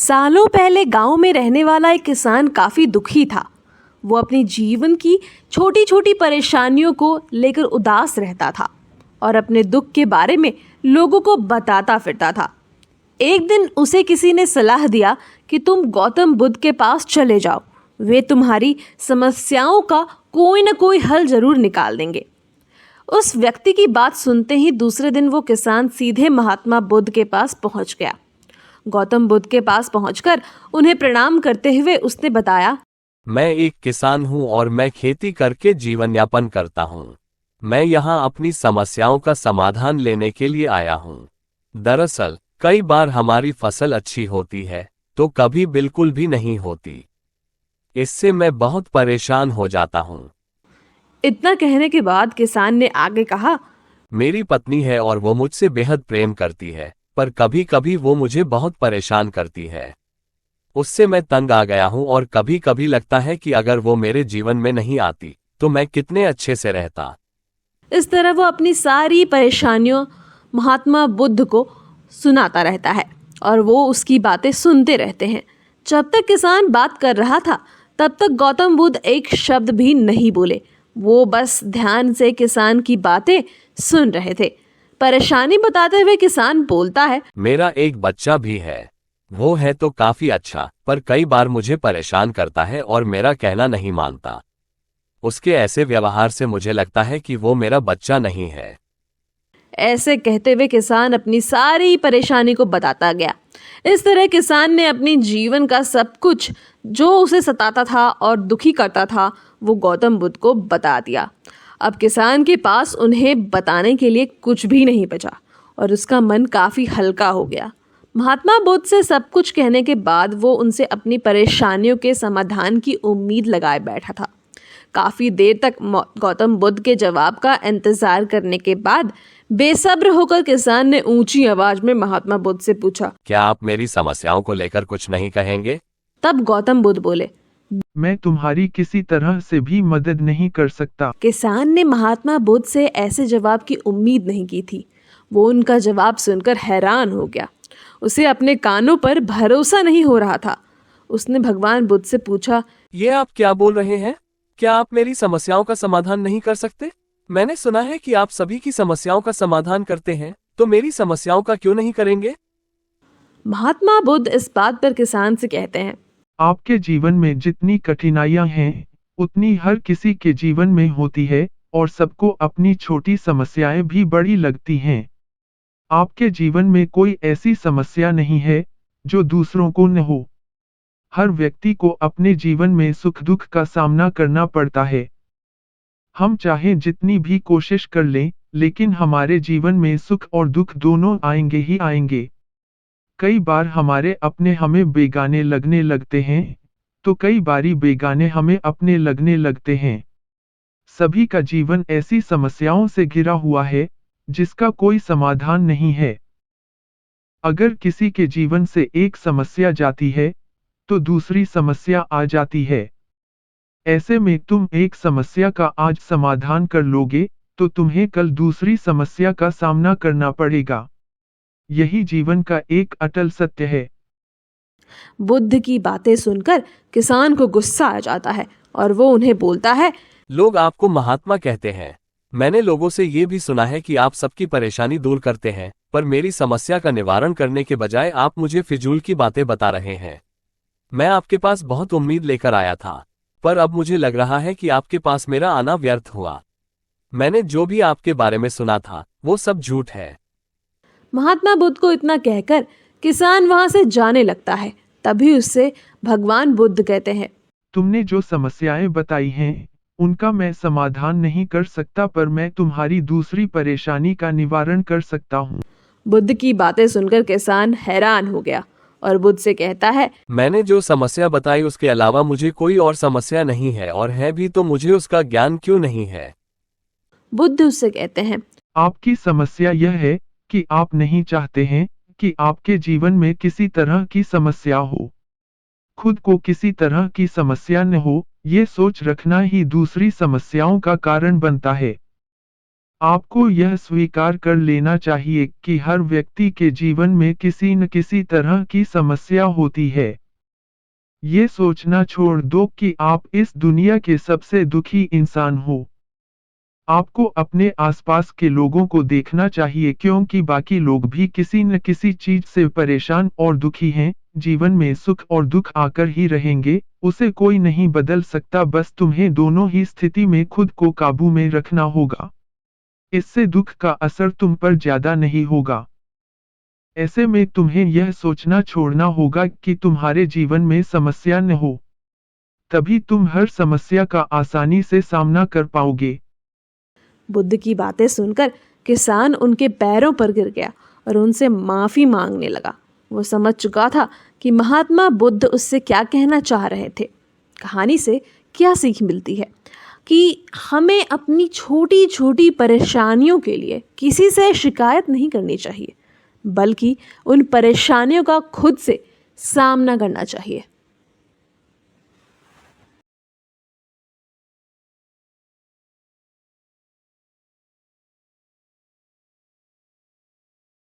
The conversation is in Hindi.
सालों पहले गांव में रहने वाला एक किसान काफी दुखी था। वो अपने जीवन की छोटी छोटी परेशानियों को लेकर उदास रहता था और अपने दुख के बारे में लोगों को बताता फिरता था। एक दिन उसे किसी ने सलाह दिया कि तुम गौतम बुद्ध के पास चले जाओ, वे तुम्हारी समस्याओं का कोई ना कोई हल जरूर निकाल देंगे। उस व्यक्ति की बात सुनते ही दूसरे दिन वो किसान सीधे महात्मा बुद्ध के पास पहुंच गया। गौतम बुद्ध के पास पहुंचकर उन्हें प्रणाम करते हुए उसने बताया, मैं एक किसान हूँ और मैं खेती करके जीवन यापन करता हूँ। मैं यहाँ अपनी समस्याओं का समाधान लेने के लिए आया हूँ। दरअसल कई बार हमारी फसल अच्छी होती है तो कभी बिल्कुल भी नहीं होती। इससे मैं बहुत परेशान हो जाता हूँ। इतना कहने के बाद किसान ने आगे कहा, मेरी पत्नी है और वो मुझसे बेहद प्रेम करती है, पर कभी कभी वो मुझे बहुत परेशान करती है। उससे मैं तंग आ गया हूँ और कभी कभी लगता है कि अगर वो मेरे जीवन में नहीं आती तो मैं कितने अच्छे से रहता। इस तरह वो अपनी सारी परेशानियों महात्मा बुद्ध को सुनाता रहता है और वो उसकी बातें सुनते रहते हैं। जब तक किसान बात कर रहा था तब तक गौतम बुद्ध एक शब्द भी नहीं बोले। वो बस ध्यान से किसान की बातें सुन रहे थे। परेशानी बताते हुए किसान बोलता है, मेरा एक बच्चा भी है। वो है तो काफी अच्छा, पर कई बार मुझे परेशान करता है और मेरा कहना नहीं मानता। उसके ऐसे व्यवहार से मुझे लगता है कि वो मेरा बच्चा नहीं है। ऐसे कहते हुए किसान अपनी सारी परेशानी को बताता गया। इस तरह किसान ने अपनी जीवन का सब कुछ जो उसे सताता था और दुखी करता था वो गौतम बुद्ध को बता दिया। अब किसान के पास उन्हें बताने के लिए कुछ भी नहीं बचा और उसका मन काफी हल्का हो गया। महात्मा बुद्ध से सब कुछ कहने के बाद वो उनसे अपनी परेशानियों के समाधान की उम्मीद लगाए बैठा था। काफी देर तक गौतम बुद्ध के जवाब का इंतजार करने के बाद बेसब्र होकर किसान ने ऊंची आवाज में महात्मा बुद्ध से पूछा, क्या आप मेरी समस्याओं को लेकर कुछ नहीं कहेंगे? तब गौतम बुद्ध बोले, मैं तुम्हारी किसी तरह से भी मदद नहीं कर सकता। किसान ने महात्मा बुद्ध से ऐसे जवाब की उम्मीद नहीं की थी। वो उनका जवाब सुनकर हैरान हो गया। उसे अपने कानों पर भरोसा नहीं हो रहा था। उसने भगवान बुद्ध से पूछा, ये आप क्या बोल रहे हैं? क्या आप मेरी समस्याओं का समाधान नहीं कर सकते? मैंने सुना है कि आप सभी की समस्याओं का समाधान करते हैं, तो मेरी समस्याओं का क्यों नहीं करेंगे? महात्मा बुद्ध इस बात पर किसान से कहते हैं, आपके जीवन में जितनी कठिनाइयां हैं, उतनी हर किसी के जीवन में होती है और सबको अपनी छोटी समस्याएं भी बड़ी लगती हैं। आपके जीवन में कोई ऐसी समस्या नहीं है जो दूसरों को न हो। हर व्यक्ति को अपने जीवन में सुख दुख का सामना करना पड़ता है। हम चाहे जितनी भी कोशिश कर लें, लेकिन हमारे जीवन में सुख और दुख दोनों आएंगे ही आएंगे। कई बार हमारे अपने हमें बेगाने लगने लगते हैं, तो कई बारी बेगाने हमें अपने लगने लगते हैं। सभी का जीवन ऐसी समस्याओं से घिरा हुआ है जिसका कोई समाधान नहीं है। अगर किसी के जीवन से एक समस्या जाती है तो दूसरी समस्या आ जाती है। ऐसे में तुम एक समस्या का आज समाधान कर लोगे तो तुम्हें कल दूसरी समस्या का सामना करना पड़ेगा। यही जीवन का एक अटल सत्य है। बुद्ध की बातें सुनकर किसान को गुस्सा आ जाता है और वो उन्हें बोलता है, लोग आपको महात्मा कहते हैं। मैंने लोगों से ये भी सुना है कि आप सबकी परेशानी दूर करते हैं, पर मेरी समस्या का निवारण करने के बजाय आप मुझे फिजूल की बातें बता रहे हैं। मैं आपके पास बहुत उम्मीद लेकर आया था, पर अब मुझे लग रहा है कि आपके पास मेरा आना व्यर्थ हुआ। मैंने जो भी आपके बारे में सुना था वो सब झूठ है। महात्मा बुद्ध को इतना कहकर किसान वहां से जाने लगता है। तभी उससे भगवान बुद्ध कहते हैं, तुमने जो समस्याएं बताई हैं, उनका मैं समाधान नहीं कर सकता, पर मैं तुम्हारी दूसरी परेशानी का निवारण कर सकता हूँ। बुद्ध की बातें सुनकर किसान हैरान हो गया और बुद्ध से कहता है, मैंने जो समस्या बताई उसके अलावा मुझे कोई और समस्या नहीं है, और है भी तो मुझे उसका ज्ञान क्यों नहीं है? बुद्ध उससे कहते हैं, आपकी समस्या यह है कि आप नहीं चाहते हैं कि आपके जीवन में किसी तरह की समस्या हो। खुद को किसी तरह की समस्या न हो, ये सोच रखना ही दूसरी समस्याओं का कारण बनता है। आपको यह स्वीकार कर लेना चाहिए कि हर व्यक्ति के जीवन में किसी न किसी तरह की समस्या होती है। ये सोचना छोड़ दो कि आप इस दुनिया के सबसे दुखी इंसान हो। आपको अपने आसपास के लोगों को देखना चाहिए क्योंकि बाकी लोग भी किसी न किसी चीज से परेशान और दुखी हैं। जीवन में सुख और दुख आकर ही रहेंगे, उसे कोई नहीं बदल सकता, बस तुम्हें दोनों ही स्थिति में खुद को काबू में रखना होगा। इससे दुख का असर तुम पर ज्यादा नहीं होगा। ऐसे में तुम्हें यह सोचना छोड़ना होगा कि तुम्हारे जीवन में समस्या न हो, तभी तुम हर समस्या का आसानी से सामना कर पाओगे। बुद्ध की बातें सुनकर किसान उनके पैरों पर गिर गया और उनसे माफी मांगने लगा। वो समझ चुका था कि महात्मा बुद्ध उससे क्या कहना चाह रहे थे। कहानी से क्या सीख मिलती है कि हमें अपनी छोटी छोटी परेशानियों के लिए किसी से शिकायत नहीं करनी चाहिए, बल्कि उन परेशानियों का खुद से सामना करना चाहिए।